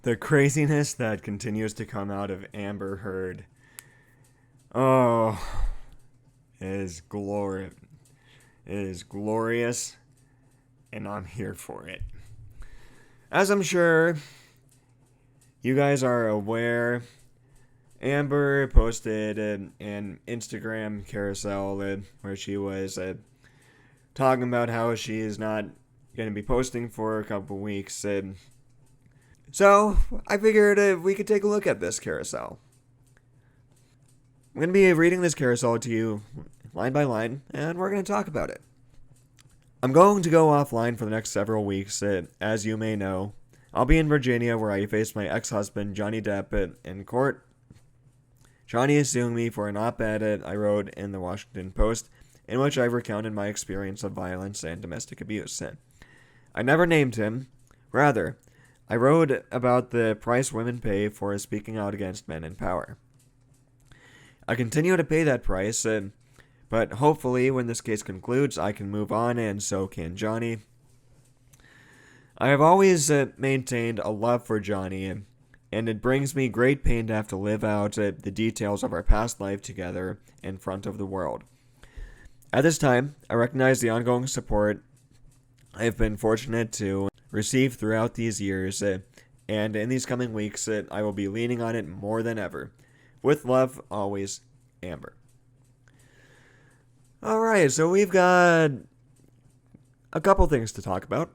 The craziness that continues to come out of Amber Heard, oh, is glorious, and I'm here for it. As I'm sure you guys are aware, Amber posted an Instagram carousel where she was talking about how she is not going to be posting for a couple weeks. So I figured we could take a look at this carousel. I'm going to be reading this carousel to you line by line, and we're going to talk about it. I'm going to go offline for the next several weeks. As you may know, I'll be in Virginia, where I face my ex-husband, Johnny Depp, in court. Johnny is suing me for an op-ed I wrote in the Washington Post, in which I recounted my experience of violence and domestic abuse. I never named him. Rather, I wrote about the price women pay for speaking out against men in power. I continue to pay that price, but hopefully when this case concludes, I can move on, and so can Johnny. I have always maintained a love for Johnny, and it brings me great pain to have to live out the details of our past life together in front of the world. At this time, I recognize the ongoing support I have been fortunate to receive throughout these years, and in these coming weeks, I will be leaning on it more than ever. With love, always, Amber. Alright, so we've got a couple things to talk about.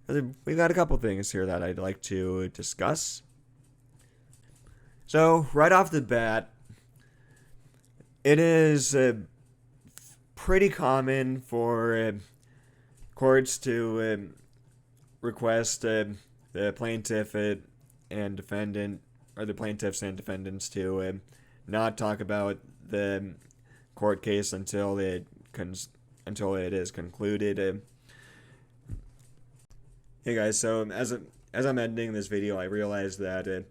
We've got a couple things here that I'd like to discuss. So, right off the bat, it is pretty common for courts to request the plaintiff and defendant, or the plaintiffs and defendants, to not talk about the court case until it is concluded. Hey guys, so as I'm editing this video, I realized that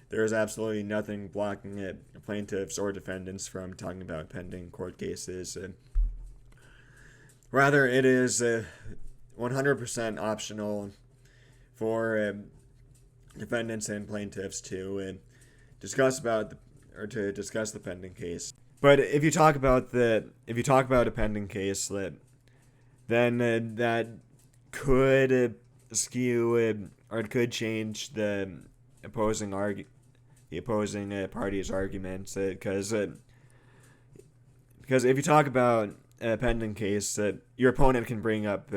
there is absolutely nothing blocking plaintiffs or defendants from talking about pending court cases. Rather, it is 100% optional for defendants and plaintiffs to discuss the pending case. But if you talk about a pending case, then that could skew or it could change the opposing party's arguments, because if you talk about a pending case, your opponent can bring up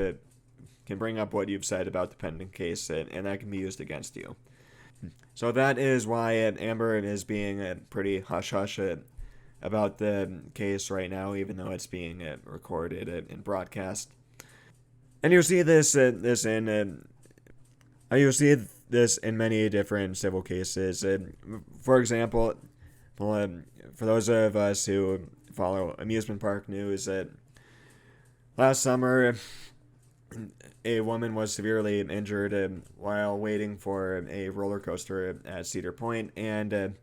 what you've said about the pending case, and that can be used against you. So that is why Amber is being pretty hush-hush about the case right now, even though it's being recorded and broadcast. And you'll see this in many different civil cases. For example, for those of us who follow amusement park news, last summer, a woman was severely injured while waiting for a roller coaster at Cedar Point, and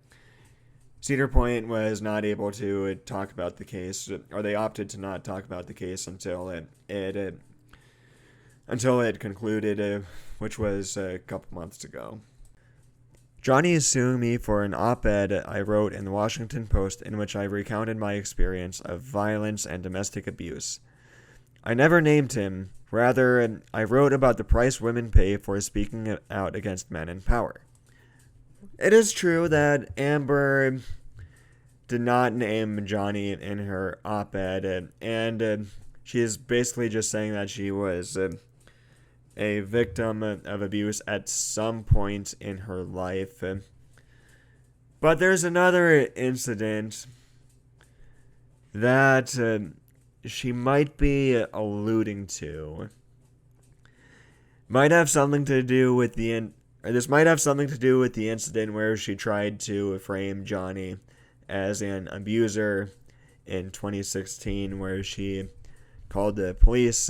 Cedar Point was not able to talk about the case, or they opted to not talk about the case until it concluded, which was a couple months ago. Johnny is suing me for an op-ed I wrote in the Washington Post, in which I recounted my experience of violence and domestic abuse. I never named him. Rather, I wrote about the price women pay for speaking out against men in power. It is true that Amber did not name Johnny in her op-ed, and she is basically just saying that she was a victim of abuse at some point in her life. But there's another incident that she might be alluding to. Might have something to do with this might have something to do with the incident where she tried to frame Johnny as an abuser in 2016, where she called the police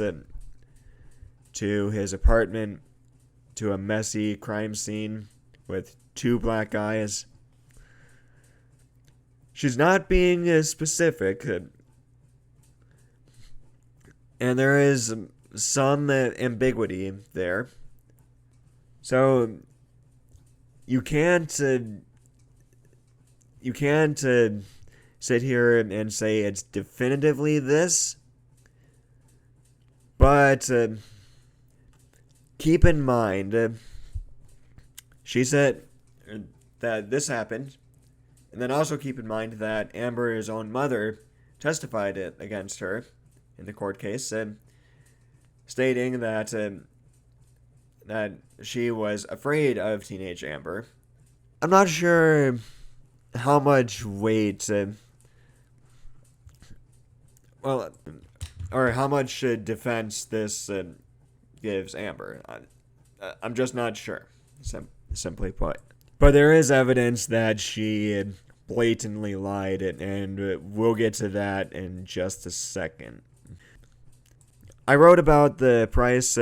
to his apartment, to a messy crime scene with two black guys. She's not being specific, and there is some ambiguity there. So you can't sit here and say it's definitively this, but keep in mind, she said that this happened, and then also keep in mind that Amber's own mother testified against her in the court case, stating that that she was afraid of teenage Amber. I'm not sure how much weight, or how much defense this gives Amber. I'm just not sure, simply put. But there is evidence that she blatantly lied, and we'll get to that in just a second. I wrote about the price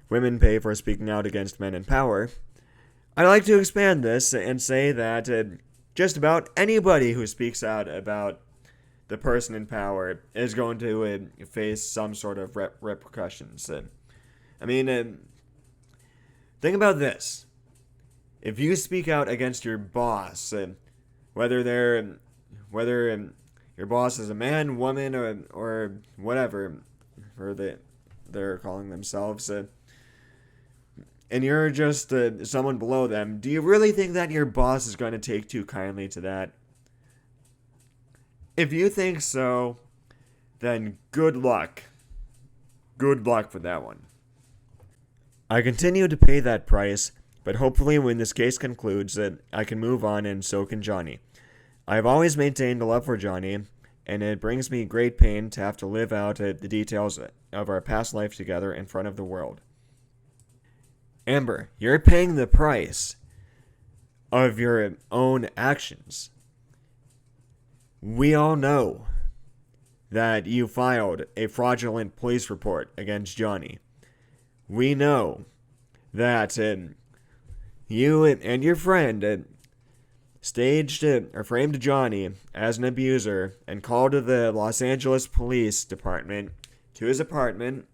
women pay for speaking out against men in power. I'd like to expand this and say that just about anybody who speaks out about the person in power is going to face some sort of repercussions. Think about this. If you speak out against your boss, whether your boss is a man, woman, or whatever, or they're calling themselves, and you're just someone below them, do you really think that your boss is going to take too kindly to that? If you think so, then good luck. Good luck for that one. I continue to pay that price, but hopefully when this case concludes, I can move on, and so can Johnny. I have always maintained a love for Johnny, and it brings me great pain to have to live out the details of our past life together in front of the world. Amber, you're paying the price of your own actions. We all know that you filed a fraudulent police report against Johnny. We know that you and your friend staged or framed Johnny as an abuser and called the Los Angeles Police Department to his apartment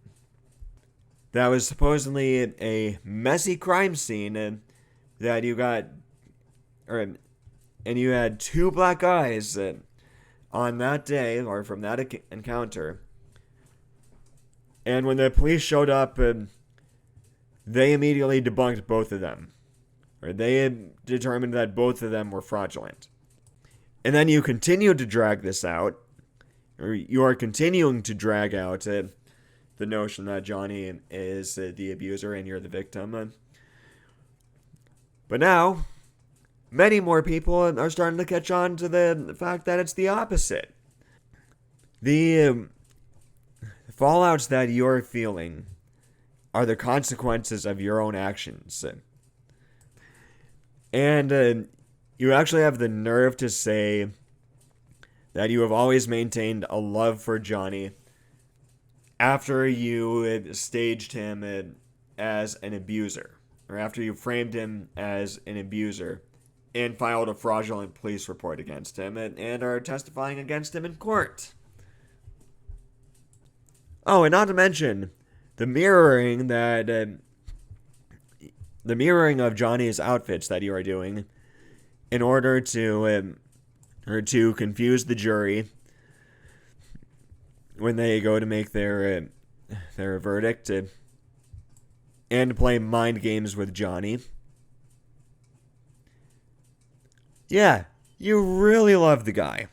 that was supposedly a messy crime scene, that you got, and you had two black guys on that day, or from that encounter. And when the police showed up, they immediately debunked both of them. Or they determined that both of them were fraudulent. And then you continue to drag this out, or you are continuing to drag out the notion that Johnny is the abuser and you're the victim. But now, many more people are starting to catch on to the fact that it's the opposite. The fallouts that you're feeling are the consequences of your own actions. And you actually have the nerve to say that you have always maintained a love for Johnny after you staged him as an abuser, or after you framed him as an abuser and filed a fraudulent police report against him and are testifying against him in court. Oh, and not to mention the mirroring of Johnny's outfits that you are doing in order to confuse the jury when they go to make their verdict, and play mind games with Johnny. Yeah, you really love the guy.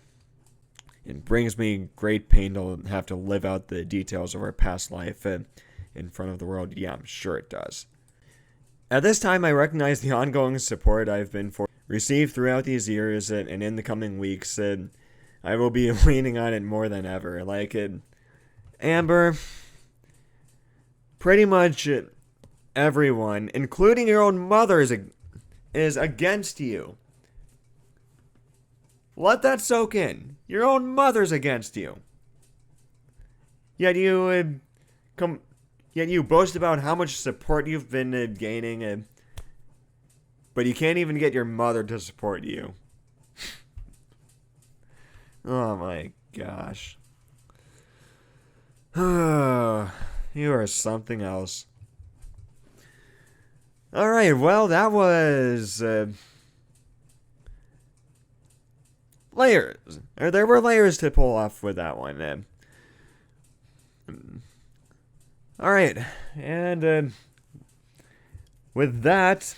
It brings me great pain to have to live out the details of our past life in front of the world. Yeah, I'm sure it does. At this time, I recognize the ongoing support I've been received throughout these years, and in the coming weeks, and I will be leaning on it more than ever. Amber, pretty much everyone, including your own mother, is against you. Let that soak in. Your own mother's against you. Yet you boast about how much support you've been gaining, but you can't even get your mother to support you. Oh my gosh. You are something else. Alright, well, that was layers. There were layers to pull off with that one. Alright, and with that,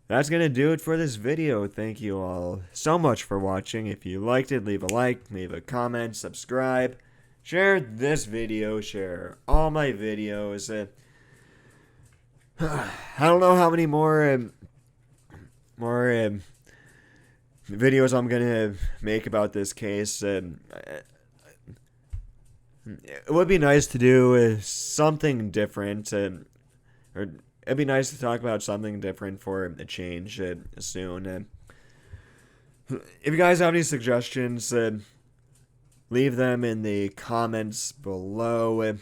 that's going to do it for this video. Thank you all so much for watching. If you liked it, leave a like, leave a comment, subscribe, share this video, share all my videos. I don't know how many more videos I'm going to make about this case. It would be nice to do something different, or it'd be nice to talk about something different for a change soon. If you guys have any suggestions, leave them in the comments below.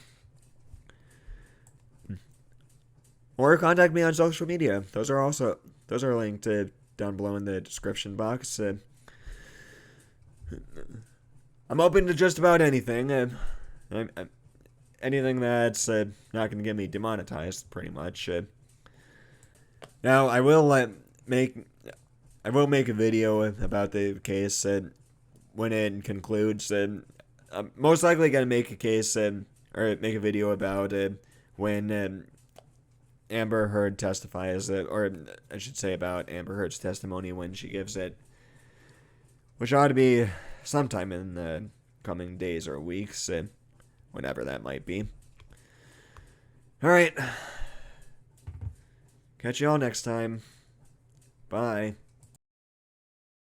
Or contact me on social media. Those are linked down below in the description box. I'm open to just about anything. Anything that's not going to get me demonetized, pretty much. Now, I will make a video about the case when it concludes. I'm most likely going to make a case or make a video about when Amber Heard testifies, or I should say about Amber Heard's testimony when she gives it, which ought to be sometime in the coming days or weeks. Whenever that might be. Alright. Catch y'all next time. Bye.